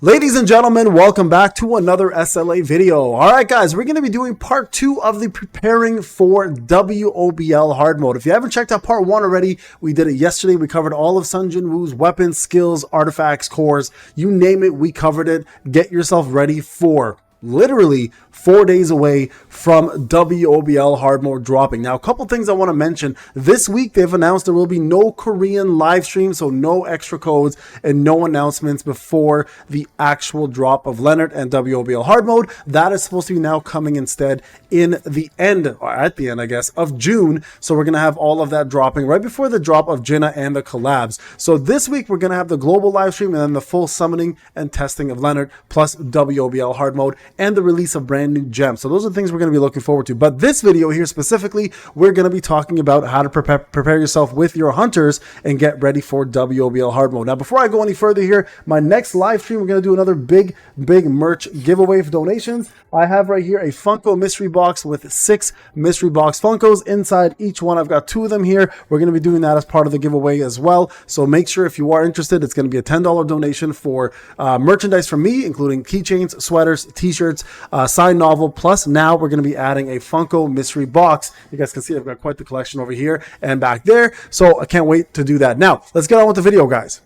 Ladies and gentlemen, welcome back to another SLA video. All right, guys, we're going to be doing part 2 of the preparing for WOBL hard mode. If you haven't checked out part 1 already, we did it yesterday. We covered all of Sung Jin Woo's weapons, skills, artifacts, cores, you name it, we covered it. Get yourself ready for literally 4 days away from WOBL hard mode dropping. Now, a couple things I want to mention. This week, they've announced there will be no Korean live stream, so no extra codes and no announcements before the actual drop of Leonard and WOBL hard mode. That is supposed to be now coming instead in the end, or at the end, I guess, of June. So we're going to have all of that dropping right before the drop of Jinnah and the collabs. So this week, we're going to have the global live stream and then the full summoning and testing of Leonard plus WOBL hard mode and the release of brand new gems. So those are the things we're going to be looking forward to. But this video here specifically, we're going to be talking about how to prepare yourself with your hunters and get ready for WOBL hard mode. Now, before I go any further here, my next live stream, we're going to do another big merch giveaway for donations. I have right here a Funko mystery box with 6 mystery box Funkos inside each one. I've got 2 of them here. We're going to be doing that as part of the giveaway as well. So make sure if you are interested, it's going to be a $10 donation for merchandise from me, including keychains, sweaters, t-shirts, signed novel, plus now we're going to be adding a Funko mystery box. You guys can see I've got quite the collection over here and back there, so I can't wait to do that. Now, let's get on with the video, guys.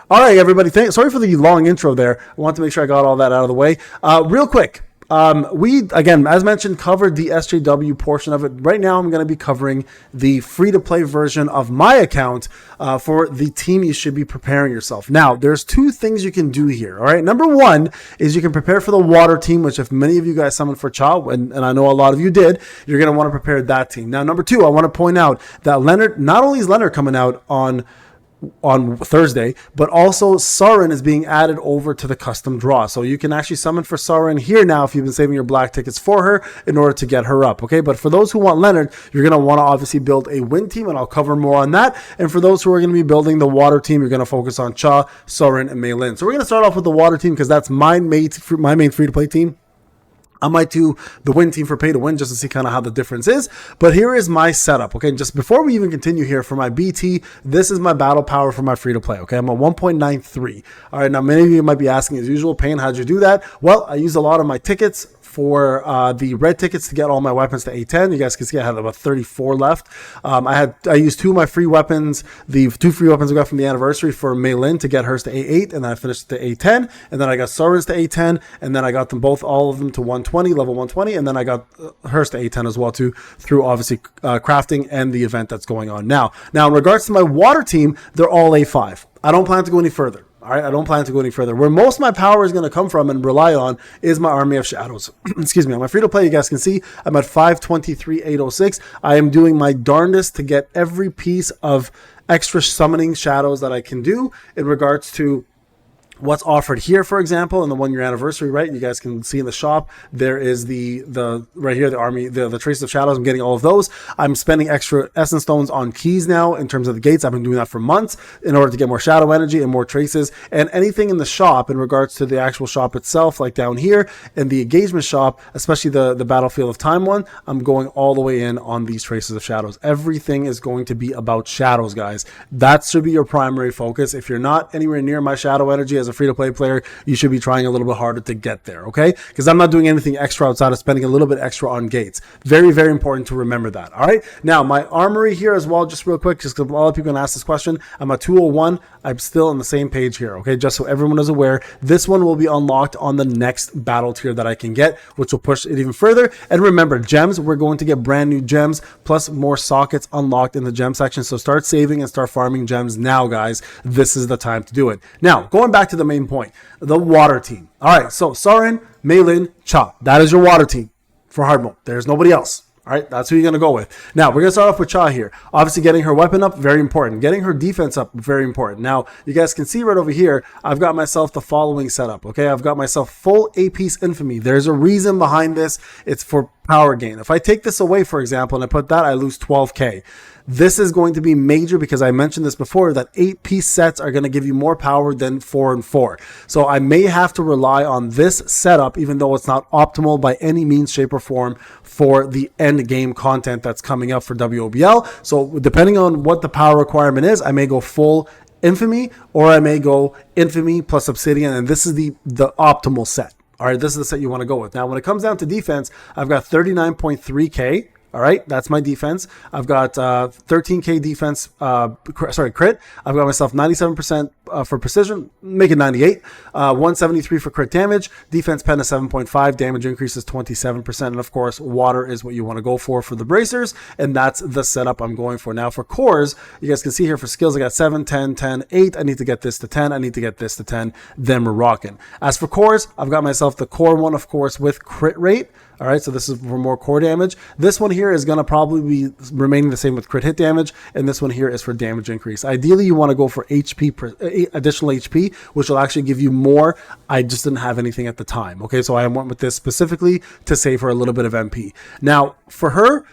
All right, everybody, sorry for the long intro there. I want to make sure I got all that out of the way. Real quick, we, again, as mentioned, covered the SJW portion of it. Right now, I'm going to be covering the free-to-play version of my account for the team you should be preparing yourself. Now, there's 2 things you can do here, all right? Number 1 is you can prepare for the water team, which if many of you guys summoned for Cha, and I know a lot of you did, you're going to want to prepare that team. Now, number 2, I want to point out that Leonard, not only is Leonard coming out on Thursday, but also Soren is being added over to the custom draw. So you can actually summon for Soren here now if you've been saving your black tickets for her in order to get her up. Okay, but for those who want Leonard, you're going to want to obviously build a wind team, and I'll cover more on that. And for those who are going to be building the water team, you're going to focus on Cha, Soren, and Mei Lin. So we're going to start off with the water team because that's my main free-to-play team. I might do the win team for pay to win just to see kind of how the difference is. But here is my setup, okay? Just before we even continue here, for my BT, this is my battle power for my free-to-play, okay? I'm at 1.93. All right, now many of you might be asking, as usual, Payne, how'd you do that? Well, I used a lot of my tickets for the red tickets to get all my weapons to A10. You guys can see I have about 34 left. I used 2 of my free weapons, the 2 free weapons I got from the anniversary for Mei Lin to get hers to A8, and then I finished to A10, and then I got Soren's to A10, and then I got them both, all of them to 120, level 120, and then I got hers to A10 as well too, through obviously crafting and the event that's going on now. Now, in regards to my water team, they're all A5. I don't plan to go any further. All right, I don't plan to go any further. Where most of my power is going to come from and rely on is my Army of Shadows. Excuse me. On my free-to-play, you guys can see I'm at 523,806. I am doing my darndest to get every piece of extra summoning shadows that I can do in regards to what's offered here, for example, in the 1-year anniversary, right? You guys can see in the shop, there is the right here, the army, the traces of shadows. I'm getting all of those. I'm spending extra essence stones on keys now in terms of the gates. I've been doing that for months in order to get more shadow energy and more traces. And anything in the shop in regards to the actual shop itself, like down here in the engagement shop, especially the Battlefield of Time one, I'm going all the way in on these traces of shadows. Everything is going to be about shadows, guys. That should be your primary focus. If you're not anywhere near my shadow energy as a free-to-play player, you should be trying a little bit harder to get there, okay? Because I'm not doing anything extra outside of spending a little bit extra on gates. Very, very important to remember that, all right? Now, my armory here as well, just real quick, just because a lot of people are going to ask this question. I'm at 201. I'm still on the same page here, okay? Just so everyone is aware, this one will be unlocked on the next battle tier that I can get, which will push it even further. And remember, gems, we're going to get brand new gems, plus more sockets unlocked in the gem section. So start saving and start farming gems now, guys. This is the time to do it. Now, going back to the main point, the water team. All right, so Soren, Mei Lin, Cha. That is your water team for hard mode. There's nobody else. All right, that's who you're going to go with. Now, we're going to start off with Cha here. Obviously, getting her weapon up, very important. Getting her defense up, very important. Now, you guys can see right over here, I've got myself the following setup, okay? I've got myself full A-piece infamy. There's a reason behind this. It's for power gain. If I take this away, for example, and I put that, I lose 12K. This is going to be major because I mentioned this before that 8-piece sets are going to give you more power than 4 and 4. So I may have to rely on this setup, even though it's not optimal by any means, shape, or form for the end game content that's coming up for WOBL. So depending on what the power requirement is, I may go full Infamy, or I may go Infamy plus Obsidian, and this is the optimal set. All right, this is the set you want to go with. Now, when it comes down to defense, I've got 39.3k. All right, that's my defense. I've got 13k defense, crit. I've got myself 97% for precision, make it 98. 173 for crit damage. Defense pen is 7.5. Damage increases 27%. And of course, water is what you want to go for the bracers. And that's the setup I'm going for. Now for cores, you guys can see here for skills, I got 7, 10, 10, 8. I need to get this to 10. I need to get this to 10. Then we're rocking. As for cores, I've got myself the core one, of course, with crit rate. All right, so this is for more core damage. This one here is going to probably be remaining the same with crit hit damage, and this one here is for damage increase. Ideally, you want to go for additional HP, which will actually give you more. I just didn't have anything at the time. Okay, so I went with this specifically to save her a little bit of MP. Now, for her,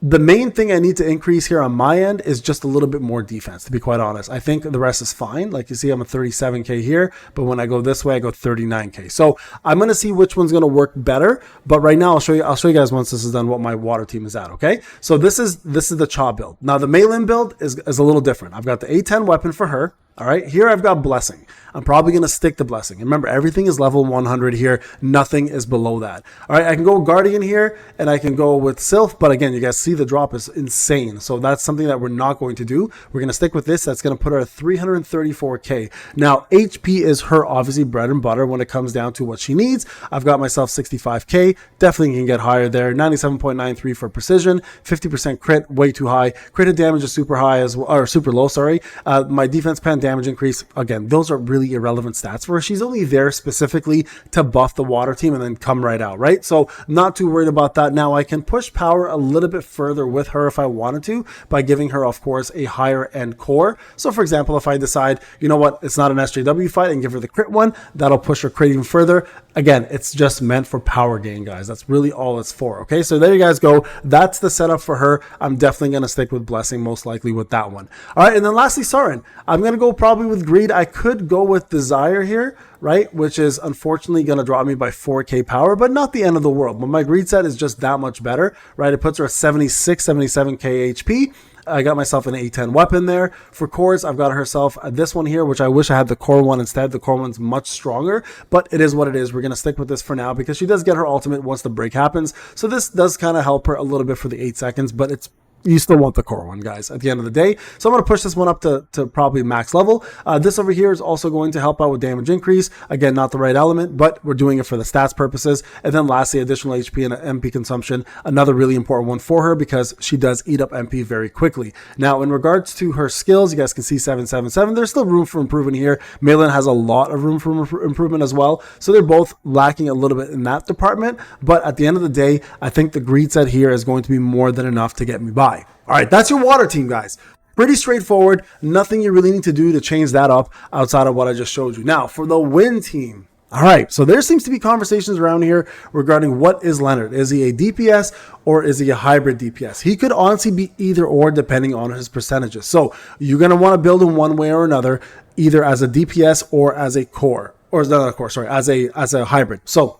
the main thing I need to increase here on my end is just a little bit more defense, to be quite honest. I think the rest is fine. Like you see, I'm at 37k here, but when I go this way, I go 39k. So I'm going to see which one's going to work better. But right now, I'll show you guys once this is done what my water team is at, okay? So this is the Cha build. Now, the Mei Lin build is a little different. I've got the A10 weapon for her. All right, here I've got Blessing. I'm probably going to stick to Blessing. And remember, everything is level 100 here. Nothing is below that. All right, I can go Guardian here, and I can go with Sylph. But again, you guys see the drop is insane. So that's something that we're not going to do. We're going to stick with this. That's going to put her at 334k. Now, HP is her, obviously, bread and butter when it comes down to what she needs. I've got myself 65k. Definitely can get higher there. 97.93 for precision. 50% crit, way too high. Crit damage is super high as well, or super low, sorry. My defense pen damage increase, again, those are really irrelevant stats for her. She's only there specifically to buff the water team and then come right out, right? So not too worried about that. Now I can push power a little bit further with her if I wanted to by giving her, of course, a higher end core. So for example, if I decide, you know what, it's not an SJW fight and give her the crit one, that'll push her crit even further. Again, it's just meant for power gain, guys. That's really all it's for, okay? So there you guys go. That's the setup for her. I'm definitely going to stick with Blessing, most likely with that one. All right, and then lastly, Sorin. I'm going to go probably with Greed. I could go with Desire here, right? Which is unfortunately going to drop me by 4k power, but not the end of the world. But my Greed set is just that much better, right? It puts her at 76, 77k HP. I got myself an A10 weapon there. For cores, I've got herself this one here, which I wish I had the core one instead. The core one's much stronger, but it is what it is. We're going to stick with this for now because she does get her ultimate once the break happens. So this does kind of help her a little bit for the 8 seconds, but you still want the core one, guys, at the end of the day. So I'm going to push this one up to probably max level. This over here is also going to help out with damage increase. Again, not the right element, but we're doing it for the stats purposes. And then lastly, additional HP and MP consumption, another really important one for her because she does eat up MP very quickly. Now, in regards to her skills, you guys can see 777. There's still room for improvement here. Mei Lin has a lot of room for improvement as well. So they're both lacking a little bit in that department. But at the end of the day, I think the Greed set here is going to be more than enough to get me by. All right, that's your water team, guys. Pretty straightforward. Nothing you really need to do to change that up outside of what I just showed you. Now, for the wind team. All right, so there seems to be conversations around here regarding what is Leonard. Is he a DPS or is he a hybrid DPS? He could honestly be either or depending on his percentages. So you're going to want to build in one way or another, either as a DPS or as a core, or not a core, sorry, as a hybrid. So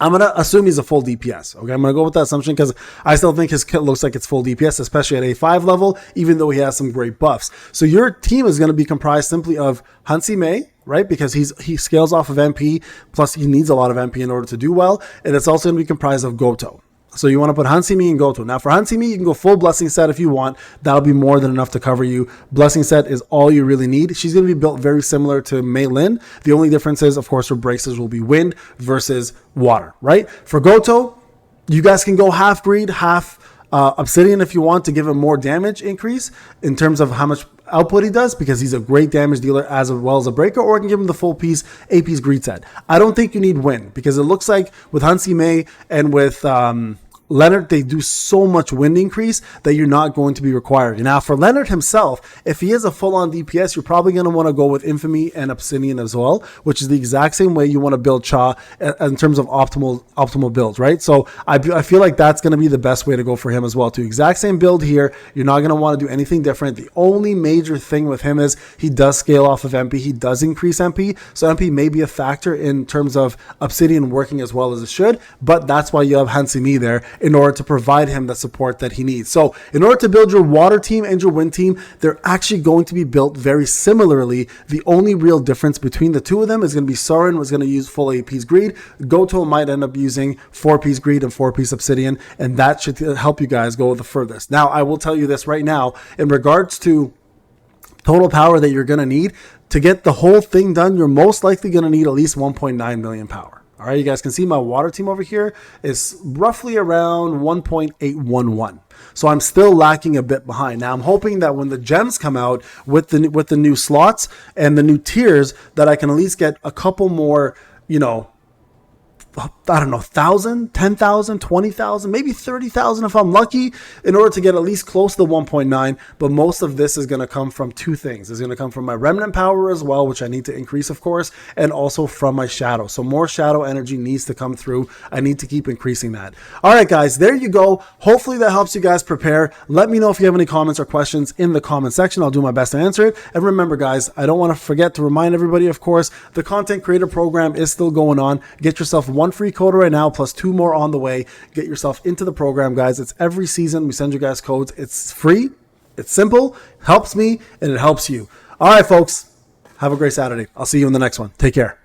I'm going to assume he's a full DPS. Okay, I'm going to go with that assumption because I still think his kit looks like it's full DPS, especially at A5 level, even though he has some great buffs. So your team is going to be comprised simply of Hansi Mei, right? Because he scales off of MP, plus he needs a lot of MP in order to do well. And it's also going to be comprised of Goto. So you want to put Hansi Mei and Goto. Now for Hansi Mei, you can go full Blessing set if you want. That'll be more than enough to cover you. Blessing set is all you really need. She's going to be built very similar to Mei Lin. The only difference is, of course, her braces will be wind versus water, right? For Goto, you guys can go half Greed, half Obsidian if you want to give him more damage increase in terms of how much output he does, because he's a great damage dealer as well as a breaker, or I can give him the full piece AP's Greed set. I don't think you need wind because it looks like with Hansi Mei and with Leonard, they do so much wind increase that you're not going to be required. Now, for Leonard himself, if he is a full-on DPS, you're probably going to want to go with Infamy and Obsidian as well, which is the exact same way you want to build Cha in terms of optimal builds, right? So I feel like that's going to be the best way to go for him as well, too. Exact same build here. You're not going to want to do anything different. The only major thing with him is he does scale off of MP. He does increase MP, so MP may be a factor in terms of Obsidian working as well as it should, but that's why you have Hansi Mei there. in order to provide him the support that he needs. So in order to build your water team and your wind team, they're actually going to be built very similarly. The only real difference between the two of them is going to be Sorin was going to use full 8-piece greed. Goto might end up using 4-piece greed and 4-piece obsidian, and that should help you guys go the furthest. Now, I will tell you this right now, in regards to total power that you're going to need to get the whole thing done, you're most likely going to need at least 1.9 million power. All right, you guys can see my water team over here is roughly around 1.811. So I'm still lacking a bit behind. Now I'm hoping that when the gems come out with the new slots and the new tiers, that I can at least get a couple more, you know, I don't know, 1,000, 10,000, 20,000, maybe 30,000 if I'm lucky, in order to get at least close to the 1.9. But most of this is going to come from two things. It's going to come from my remnant power as well, which I need to increase, of course, and also from my shadow. So more shadow energy needs to come through. I need to keep increasing that. All right, guys, there you go. Hopefully that helps you guys prepare. Let me know if you have any comments or questions in the comment section. I'll do my best to answer it. And remember, guys, I don't want to forget to remind everybody, of course, the content creator program is still going on. Get yourself one free code right now, plus 2 more on the way. Get yourself into the program, guys. It's every season. We send you guys codes. It's free. It's simple. Helps me and it helps you. All right, folks. Have a great Saturday. I'll see you in the next one. Take care.